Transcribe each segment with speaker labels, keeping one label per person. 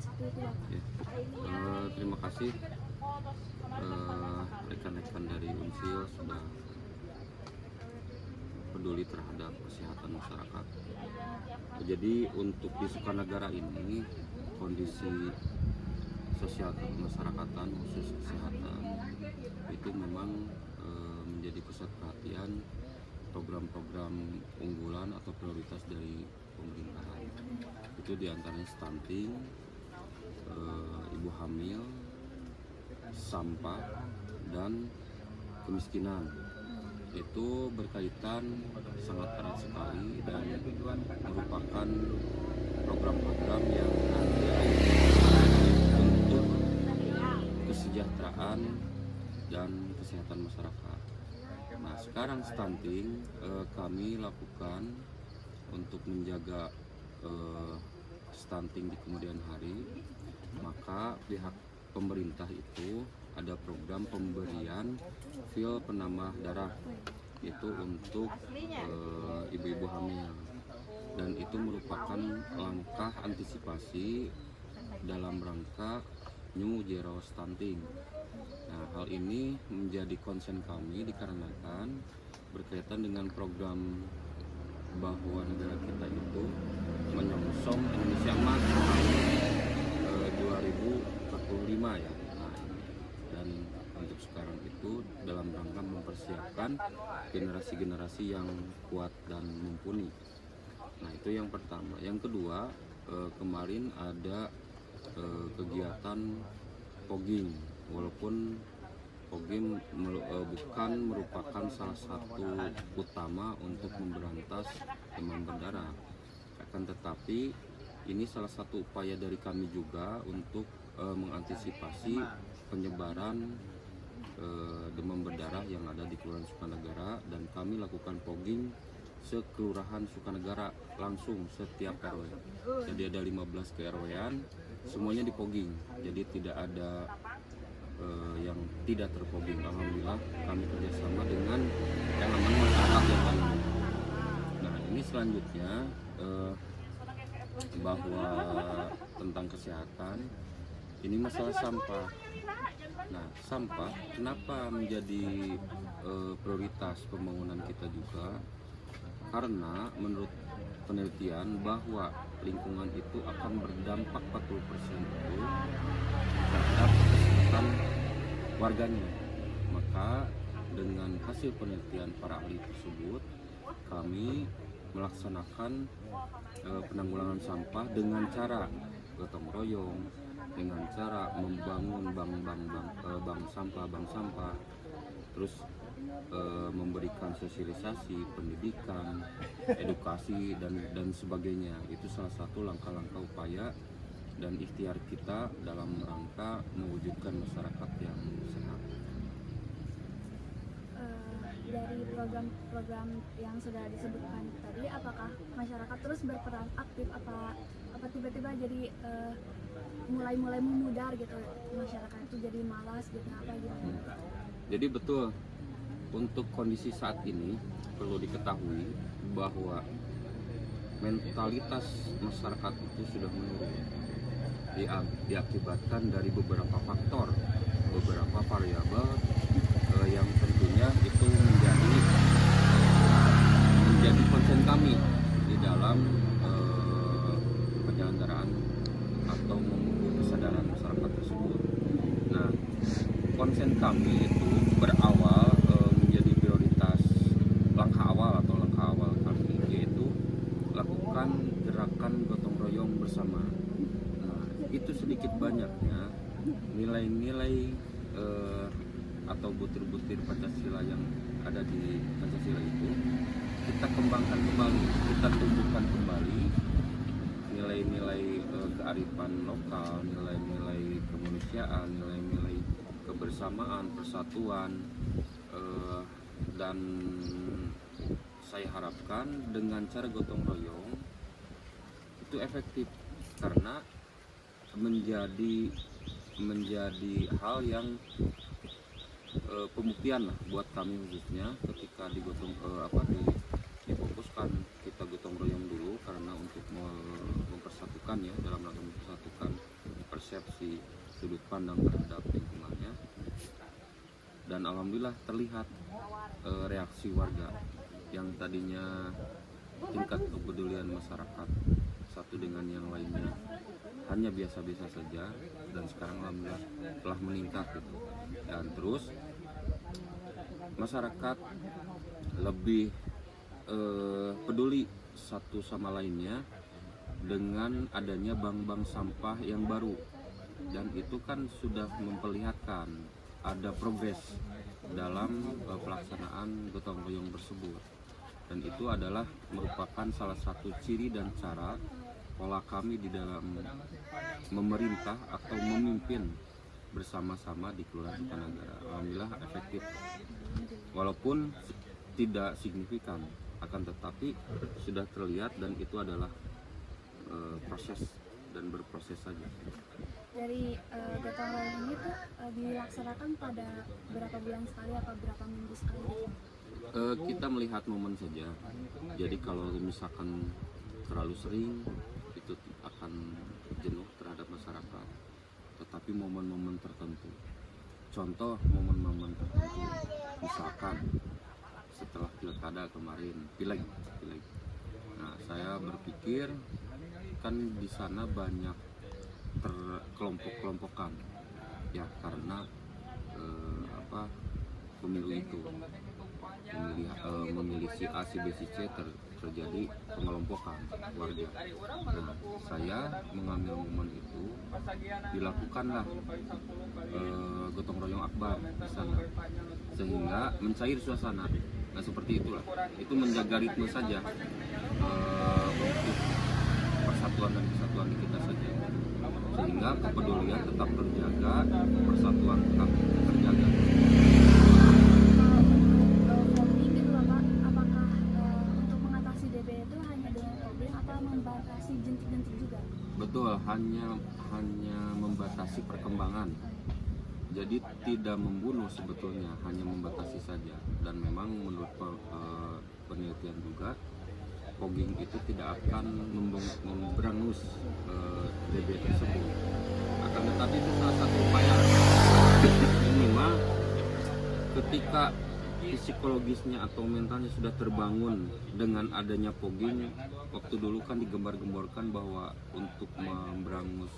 Speaker 1: seperti itu Bapak.
Speaker 2: Ya. Terima kasih rekan-rekan dari Unsil sudah peduli terhadap kesehatan masyarakat. Jadi untuk di Sukanagara ini kondisi sosial kemasyarakatan khusus kesehatan itu memang menjadi pusat perhatian program-program unggulan atau prioritas dari pemerintahan. Itu diantaranya stunting, ibu hamil, sampah, dan kemiskinan. Itu berkaitan sangat erat sekali dan merupakan program-program yang untuk kesejahteraan dan kesehatan masyarakat. Nah, sekarang stunting kami lakukan untuk menjaga stunting di kemudian hari. Maka pihak pemerintah itu ada program pemberian pil penambah darah itu untuk ibu-ibu hamil, dan itu merupakan langkah antisipasi dalam rangka New Zero Stunting. Nah, hal ini menjadi konsen kami dikarenakan berkaitan dengan program bahwa negara kita itu menyongsong Indonesia Emas 2045 ya. Nah, dan untuk sekarang itu dalam rangka mempersiapkan generasi-generasi yang kuat dan mumpuni. Nah, itu yang pertama. Yang kedua, kemarin ada kegiatan fogging, walaupun fogging bukan merupakan salah satu utama untuk memberantas demam berdarah, akan tetapi ini salah satu upaya dari kami juga untuk mengantisipasi penyebaran demam berdarah yang ada di Kelurahan Sukanagara, dan kami lakukan fogging sekelurahan Sukanagara langsung setiap RW. Jadi ada 15 ke-RW-an, semuanya di fogging. Jadi tidak ada yang tidak terfogging. Alhamdulillah kami kerjasama dengan elemen masyarakat yang lain. Nah, ini selanjutnya bahwa tentang kesehatan, ini masalah sampah. Nah, sampah kenapa menjadi prioritas pembangunan kita juga? Karena menurut penelitian bahwa lingkungan itu akan berdampak 40% itu terhadap kesehatan warganya. Maka dengan hasil penelitian para ahli tersebut, kami melaksanakan penanggulangan sampah dengan cara gotong royong, dengan cara membangun bank sampah, terus memberikan sosialisasi, pendidikan, edukasi dan sebagainya. Itu salah satu langkah-langkah upaya dan ikhtiar kita dalam rangka mewujudkan masyarakat yang sehat.
Speaker 1: Dari program-program yang sudah disebutkan tadi, apakah masyarakat terus berperan aktif, apa tiba-tiba jadi mulai memudar gitu, masyarakat itu jadi malas gitu, apa gimana?
Speaker 2: Jadi betul, untuk kondisi saat ini perlu diketahui bahwa mentalitas masyarakat itu sudah menurun, diakibatkan dari beberapa faktor, beberapa variabel yang tentunya itu menjadi konsen kami di dalam penyelenggaraan atau memupuk kesadaran masyarakat tersebut. Nah, konsen kami itu berawal menjadi prioritas langkah awal kami, yaitu lakukan gerakan gotong royong bersama. Nah, itu sedikit banyaknya nilai-nilai atau butir-butir Pancasila yang ada di Pancasila itu kita kembangkan kembali, kita tumbuhkan kembali nilai-nilai kearifan lokal, nilai-nilai kemanusiaan, nilai-nilai kebersamaan, persatuan, dan saya harapkan dengan cara gotong royong itu efektif, karena menjadi hal yang pembuktian lah buat kami, khususnya ketika difokuskan kita gotong royong dulu, karena untuk mempersatukan ya, dalam rangka mempersatukan persepsi sudut pandang terhadap lingkungannya, dan alhamdulillah terlihat reaksi warga yang tadinya tingkat kepedulian masyarakat satu dengan yang lainnya hanya biasa-biasa saja, dan sekarang alhamdulillah telah meningkat gitu. Dan terus masyarakat lebih peduli satu sama lainnya dengan adanya bank-bank sampah yang baru, dan itu kan sudah memperlihatkan ada progres dalam pelaksanaan gotong royong tersebut, dan itu adalah merupakan salah satu ciri dan cara pola kami di dalam memerintah atau memimpin bersama-sama di Kelurahan Sukanagara. Alhamdulillah efektif, walaupun tidak signifikan, akan tetapi sudah terlihat, dan itu adalah proses dan berproses saja.
Speaker 1: Dari gotong royong ini tuh dilaksanakan pada berapa bulan sekali atau berapa minggu sekali?
Speaker 2: Kita melihat momen saja. Jadi kalau misalkan terlalu sering itu akan jenuh terhadap masyarakat. Tetapi momen-momen tertentu, contoh momen-momen tertentu, misalkan setelah pilkada kemarin, pileg. Nah, saya berpikir kan di sana banyak terkelompok-kelompokan, ya karena pemilu itu memilih si A, si B, si C, terjadi pengelompokan warga. Nah, saya mengambil momen itu, dilakukanlah gotong royong akbar di sana, sehingga mencair suasana. Nah, seperti itulah, itu menjaga ritme saja untuk persatuan dan kesatuan di kita saja, sehingga kepedulian tetap terjaga, persatuan tetap terjaga.
Speaker 1: Fogging gitu loh Pak, apakah untuk mengatasi DBD itu hanya dengan fogging atau membatasi jentik-jentik juga?
Speaker 2: Betul, hanya membatasi perkembangan. Jadi tidak membunuh sebetulnya, hanya membatasi saja. Dan memang menurut penelitian juga, fogging itu tidak akan memberangus DBD tersebut. Akan tetapi itu salah satu upaya minimal ketika psikologisnya atau mentalnya sudah terbangun dengan adanya fogging. Waktu dulu kan digembar-gemborkan bahwa untuk memberangus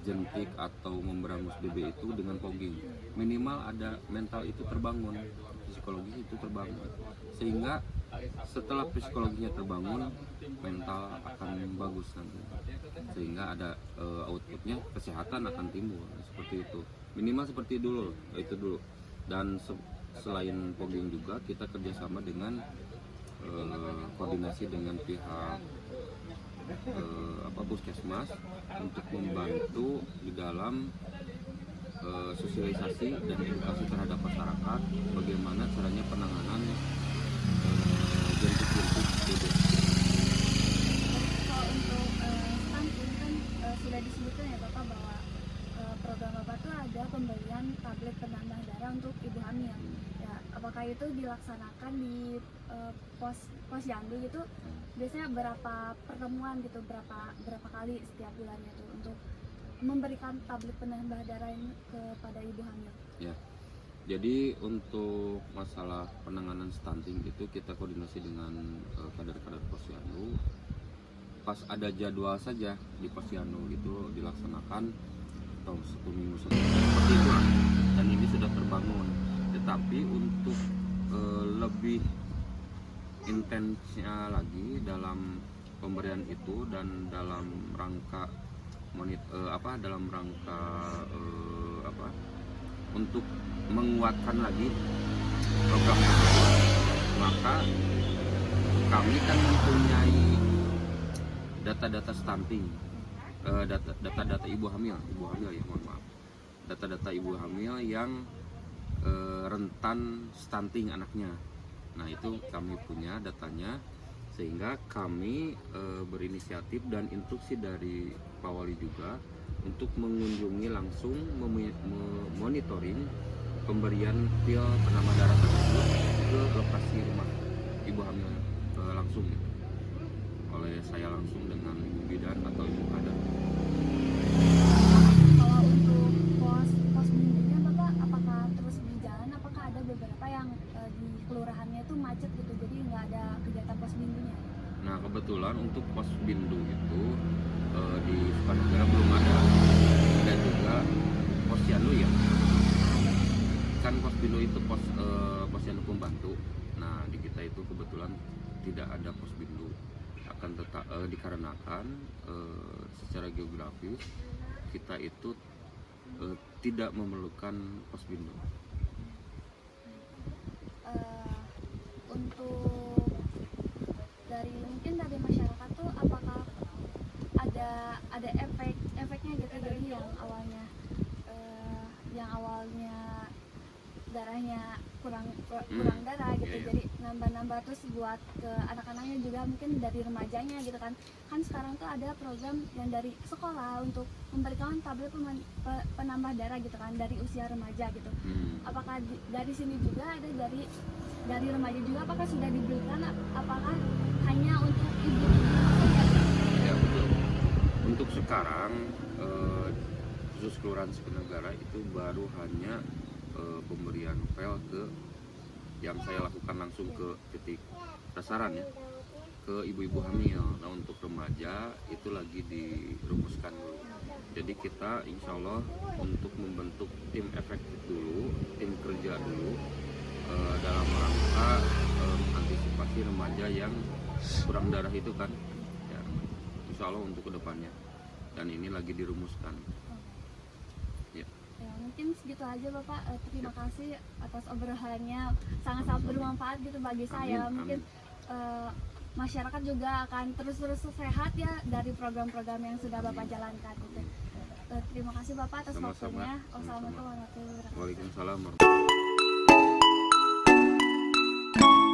Speaker 2: jentik atau memberangus DB itu dengan fogging, minimal ada mental itu terbangun, psikologis itu terbangun, sehingga setelah psikologinya terbangun, mental akan bagus nanti, sehingga ada outputnya, kesehatan akan timbul, seperti itu. Minimal seperti dulu, itu dulu. Dan selain fogging juga kita kerjasama dengan koordinasi dengan pihak puskesmas untuk membantu di dalam sosialisasi dan edukasi terhadap masyarakat bagaimana caranya penanganan jentik-jentik DB.
Speaker 1: Kalau untuk stunting kan sudah disebutkan ya Bapak bahwa program Bapak tuh ada pemberian tablet penambah darah untuk ibu hamil. Ya, apakah itu dilaksanakan di posyandu gitu? Biasanya berapa pertemuan gitu, berapa kali setiap bulannya tuh untuk memberikan tablet penambah darah ini kepada ibu hamil?
Speaker 2: Ya. Jadi untuk masalah penanganan stunting itu kita koordinasi dengan kader-kader posyandu. Pas ada jadwal saja di posyandu itu dilaksanakan atau 1 minggu sekali, seperti itu. Dan ini sudah terbangun. Tetapi untuk lebih intensnya lagi dalam pemberian itu dan dalam rangka untuk menguatkan lagi program tersebut, maka kami kan mempunyai data-data stunting, data-data ibu hamil ya, mohon maaf, data-data ibu hamil yang rentan stunting anaknya. Nah, itu kami punya datanya, sehingga kami berinisiatif dan instruksi dari Pak Wali juga untuk mengunjungi langsung, memonitoring pemberian pil penambah darah tersebut ke lokasi rumah ibu hamil langsung gitu, oleh saya langsung dengan ibu bidan atau ibu kadar.
Speaker 1: beberapa yang di kelurahannya itu macet gitu, jadi nggak ada kegiatan posbindunya.
Speaker 2: Nah kebetulan untuk pos bindu itu di Sukanegara belum ada. Ada juga posyandu ya. Kan pos bindu itu posyandu pembantu. Nah di kita itu kebetulan tidak ada pos bindu. Akan tetap dikarenakan secara geografis kita itu tidak memerlukan pos bindu.
Speaker 1: Untuk mungkin dari masyarakat tuh apakah ada efeknya gitu, jadi yang awalnya darahnya kurang darah gitu, jadi nambah terus buat ke anak-anaknya juga, mungkin dari remajanya gitu kan sekarang tuh ada program yang dari sekolah untuk memberikan tablet penambah darah gitu kan dari usia remaja gitu. Apakah dari sini juga ada dari remaja juga, apakah sudah diberikan, apakah hanya untuk ibu?
Speaker 2: Ya betul. Untuk sekarang khusus Kelurahan Sukanegara itu baru hanya pemberian pel yang saya lakukan langsung ke titik sasaran ya, ke ibu-ibu hamil. Nah untuk remaja itu lagi dirumuskan dulu. Jadi kita insya Allah untuk membentuk tim efektif dulu, tim kerja dulu dalam rangka antisipasi remaja yang kurang darah itu kan ya, insya Allah untuk kedepannya, dan ini lagi dirumuskan ya.
Speaker 1: Ya, mungkin segitu aja Bapak. Terima kasih atas obrolannya, sangat-sangat bermanfaat gitu bagi saya. Mungkin masyarakat juga akan terus sehat ya dari program-program yang sudah Bapak jalankan gitu. Terima kasih Bapak atas waktunya. Wassalamualaikum warahmatullahi wabarakatuh.
Speaker 2: Waalaikumsalam warahmatullahi wabarakatuh.